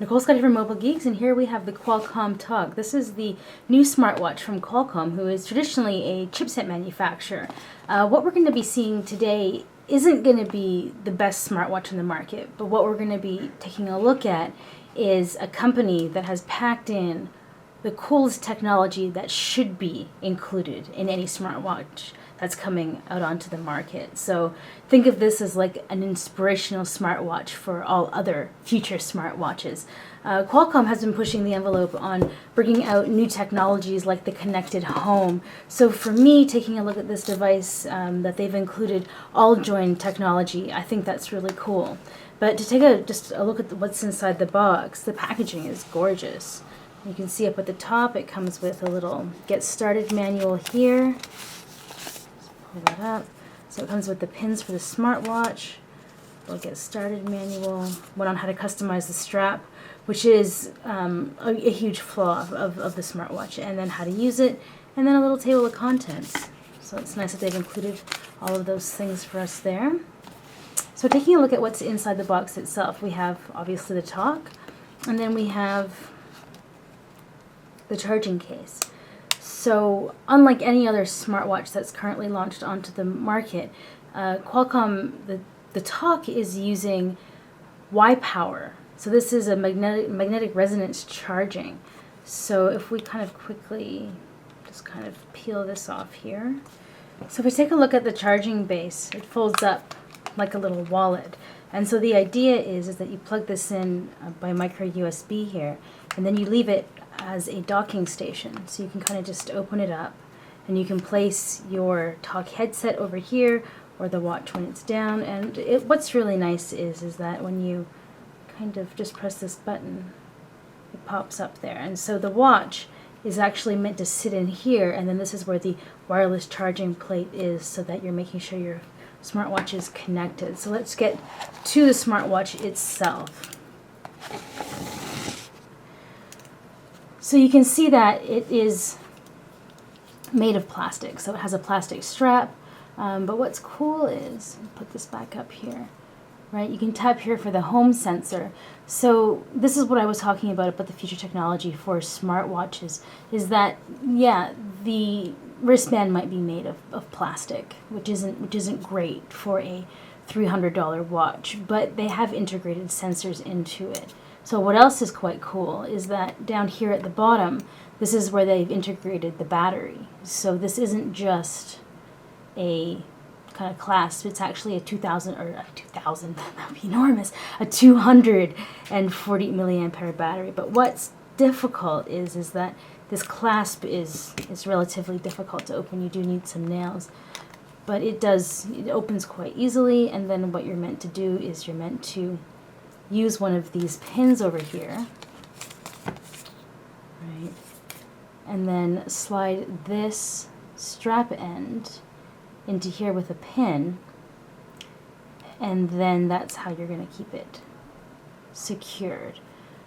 Nicole Scotty from Mobile Geeks, and here we have the Qualcomm Toq. This is the new smartwatch from Qualcomm, who is traditionally a chipset manufacturer. What we're going to be seeing today isn't going to be the best smartwatch in the market, but what we're going to be taking a look at is a company that has packed in the coolest technology that should be included in any smartwatch that's coming out onto the market. So think of this as like an inspirational smartwatch for all other future smartwatches. Qualcomm has been pushing the envelope on bringing out new technologies like the connected home. So for me, taking a look at this device that they've included all join technology, I think that's really cool. But to take just a look at what's inside the box, the packaging is gorgeous. You can see up at the top it comes with a little get started manual here. Pull that up. So it comes with the pins for the smartwatch, a get started manual, one on how to customize the strap, which is a huge flaw of the smartwatch, and then how to use it, and then a little table of contents. So it's nice that they've included all of those things for us there. So taking a look at what's inside the box itself, we have obviously the Toq, and then we have the charging case. So unlike any other smartwatch that's currently launched onto the market, Qualcomm, the Toq is using Y-power. So this is a magnetic resonance charging. So if we kind of quickly just kind of peel this off here. So if we take a look at the charging base, it folds up like a little wallet. And so the idea is that you plug this in by micro USB here, and then you leave it as a docking station. So you can kind of just open it up, and you can place your Toq headset over here, or the watch when it's down. And what's really nice is that when you kind of just press this button, it pops up there. And so the watch is actually meant to sit in here, and then this is where the wireless charging plate is, so that you're making sure your smartwatch is connected. So let's get to the smartwatch itself. So you can see that it is made of plastic, so it has a plastic strap. But what's cool is, put this back up here, right? You can tap here for the home sensor. So this is what I was talking about the future technology for smartwatches, is that, yeah, the wristband might be made of plastic, which isn't great for a $300 watch, but they have integrated sensors into it. So what else is quite cool is that down here at the bottom, this is where they've integrated the battery. So this isn't just a kind of clasp, it's actually a 2,000, that would be enormous, a 240 milliampere battery. But what's difficult is that this clasp is relatively difficult to open. You do need some nails, but it opens quite easily. And then what you're meant to do is you're meant to use one of these pins over here, right, and then slide this strap end into here with a pin, and then that's how you're going to keep it secured.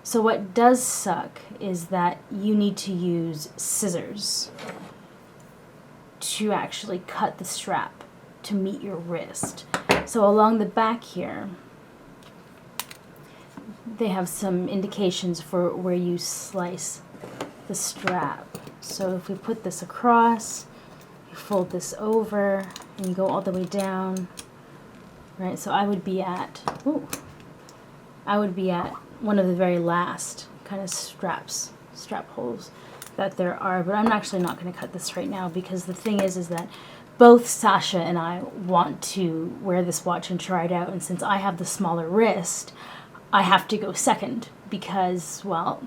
So what does suck is that you need to use scissors to actually cut the strap to meet your wrist. So along the back here, they have some indications for where you slice the strap. So if we put this across, you fold this over, and you go all the way down, right? So I would be at one of the very last kind of strap holes that there are, but I'm actually not going to cut this right now, because the thing is that both Sasha and I want to wear this watch and try it out, and since I have the smaller wrist, I have to go second, because, well,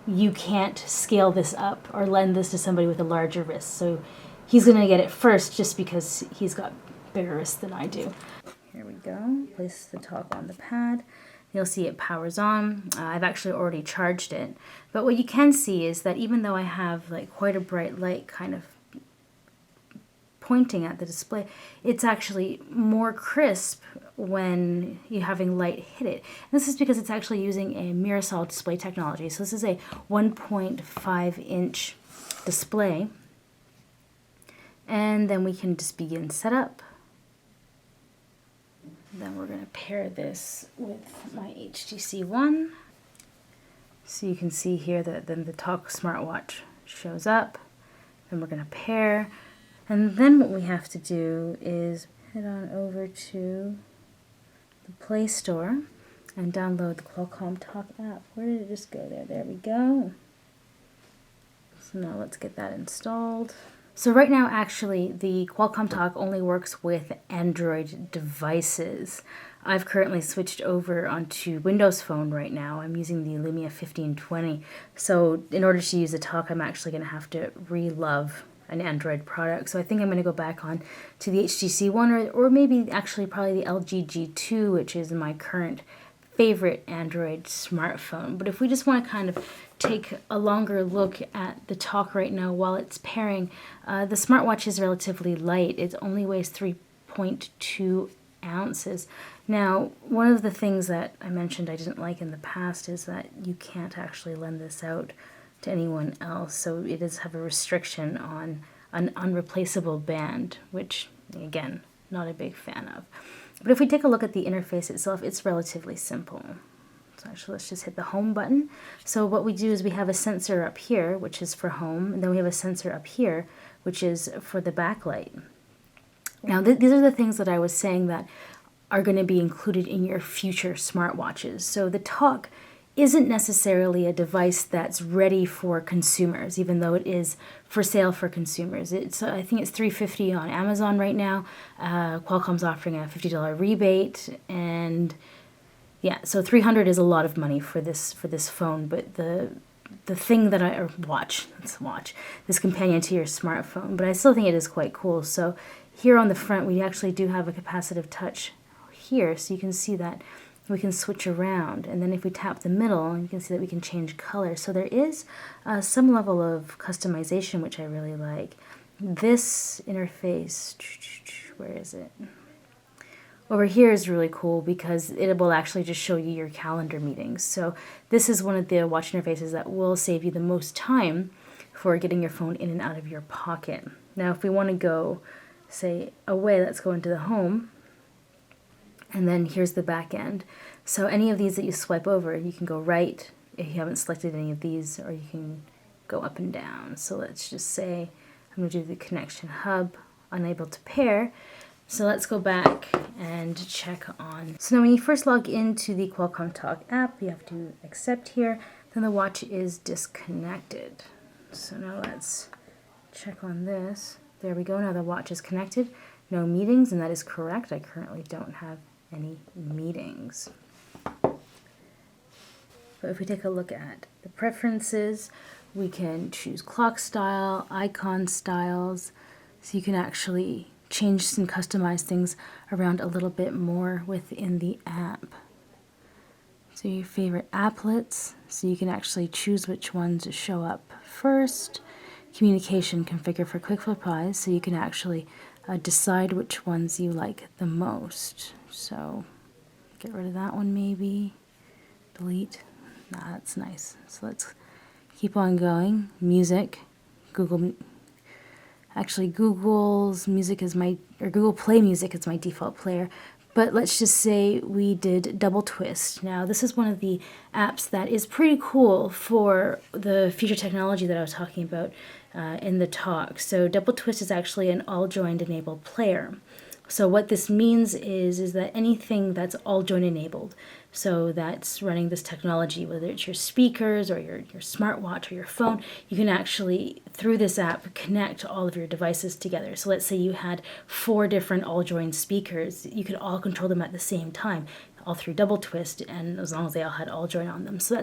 you can't scale this up or lend this to somebody with a larger wrist. So he's going to get it first just because he's got bigger wrists than I do. Here we go. Place the Toq on the pad. You'll see it powers on. I've actually already charged it. But what you can see is that even though I have like quite a bright light kind of pointing at the display, it's actually more crisp when you're having light hit it. And this is because it's actually using a mirror solid display technology. So this is a 1.5-inch display. And then we can just begin setup. Then we're going to pair this with my HTC One. So you can see here that then the Toq Smartwatch shows up. Then we're going to pair. And then what we have to do is head on over to the Play Store and download the Qualcomm Toq app. Where did it just go there? There we go. So now let's get that installed. So right now, actually, the Qualcomm Toq only works with Android devices. I've currently switched over onto Windows Phone right now. I'm using the Lumia 1520. So in order to use the Toq, I'm actually going to have to re-love an Android product. So I think I'm going to go back on to the HTC One, or maybe actually probably the LG G2, which is my current favorite Android smartphone. But if we just want to kind of take a longer look at the Toq right now while it's pairing, the smartwatch is relatively light. It only weighs 3.2 ounces. Now, one of the things that I mentioned I didn't like in the past is that you can't actually lend this out to anyone else, so it does have a restriction on an unreplaceable band, which, again, not a big fan of. But if we take a look at the interface itself, it's relatively simple. So actually, let's just hit the home button. So what we do is we have a sensor up here, which is for home, and then we have a sensor up here, which is for the backlight. Now, these are the things that I was saying that are going to be included in your future smartwatches. So the Toq isn't necessarily a device that's ready for consumers, even though it is for sale for consumers. I think it's $350 on Amazon right now. Qualcomm's offering a $50 rebate, and yeah, so $300 is a lot of money for this phone. But the thing that let's watch this companion to your smartphone. But I still think it is quite cool. So here on the front, we actually do have a capacitive touch here, so you can see that we can switch around, and then if we tap the middle, you can see that we can change color. So there is some level of customization, which I really like. This interface, where is it? Over here is really cool because it will actually just show you your calendar meetings. So this is one of the watch interfaces that will save you the most time for getting your phone in and out of your pocket. Now, if we want to go, say, away, let's go into the home. And then here's the back end. So any of these that you swipe over, you can go right if you haven't selected any of these, or you can go up and down. So let's just say I'm going to do the connection hub, unable to pair. So let's go back and check on. So now when you first log into the Qualcomm Toq app, you have to accept here. Then the watch is disconnected. So now let's check on this. There we go. Now the watch is connected. No meetings, and that is correct. I currently don't have any meetings. But if we take a look at the preferences, we can choose clock style, icon styles, so you can actually change and customize things around a little bit more within the app. So your favorite applets, so you can actually choose which ones to show up first. Communication configure for quick replies, so you can actually decide which ones you like the most. So get rid of that one maybe. Delete. Nah, that's nice. So let's keep on going. Music. Google's music is Google Play Music is my default player. But let's just say we did Doubletwist. Now, this is one of the apps that is pretty cool for the future technology that I was talking about in the Toq. So Doubletwist is actually an all-joined enabled player. So what this means is that anything that's all-join enabled, so that's running this technology, whether it's your speakers or your smartwatch or your phone, you can actually, through this app, connect all of your devices together. So let's say you had 4 different all-join speakers. You could all control them at the same time, all through Doubletwist, and as long as they all had all-join on them. So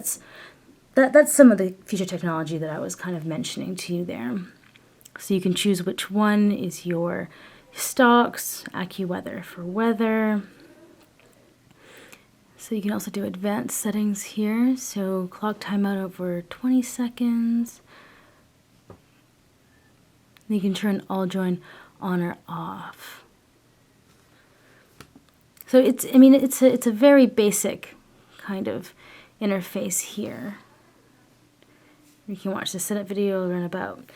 that's some of the future technology that I was kind of mentioning to you there. So you can choose which one is your stocks, AccuWeather for weather. So you can also do advanced settings here. So clock timeout over 20 seconds. You can turn all join on or off. So it's a very basic kind of interface here. You can watch the setup video, learn about.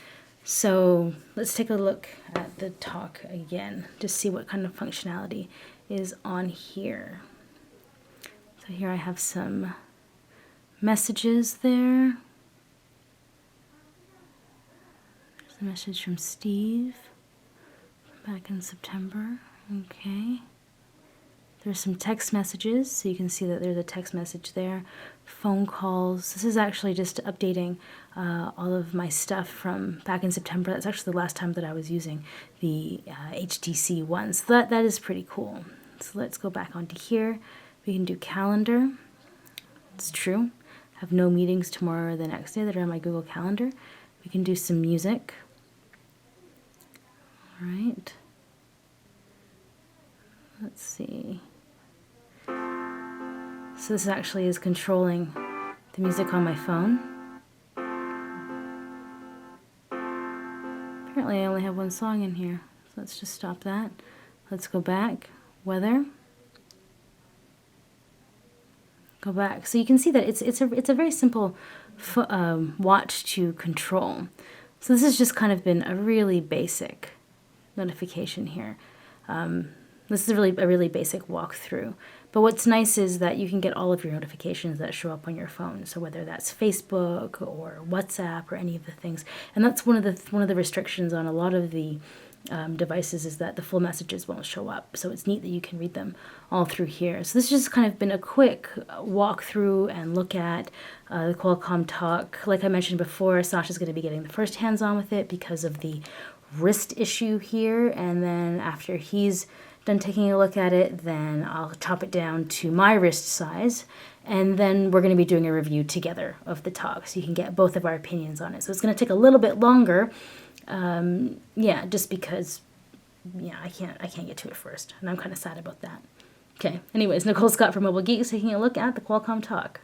So let's take a look at the Toq again to see what kind of functionality is on here. So here I have some messages there. There's a message from Steve back in September. Okay. There's some text messages, so you can see that there's a text message there. Phone calls. This is actually just updating all of my stuff from back in September. That's actually the last time that I was using the HTC one. So that is pretty cool. So let's go back onto here. We can do calendar. It's true. I have no meetings tomorrow or the next day that are on my Google Calendar. We can do some music. All right. Let's see. So this actually is controlling the music on my phone. Apparently I only have one song in here, so let's just stop that. Let's go back. Weather. Go back. So you can see that it's a very simple watch to control. So this has just kind of been a really basic notification here. This is a really basic walkthrough. But what's nice is that you can get all of your notifications that show up on your phone. So whether that's Facebook or WhatsApp or any of the things, and that's one of the restrictions on a lot of the devices is that the full messages won't show up. So it's neat that you can read them all through here. So this has just kind of been a quick walkthrough and look at the Qualcomm Toq. Like I mentioned before, Sasha's going to be getting the first hands-on with it because of the wrist issue here, and then after he's done taking a look at it, then I'll chop it down to my wrist size, and then we're going to be doing a review together of the Toq, so you can get both of our opinions on it. So it's going to take a little bit longer, yeah, just because, yeah, I can't get to it first, and I'm kind of sad about that. Okay, anyways, Nicole Scott from Mobile Geeks taking a look at the Qualcomm Toq.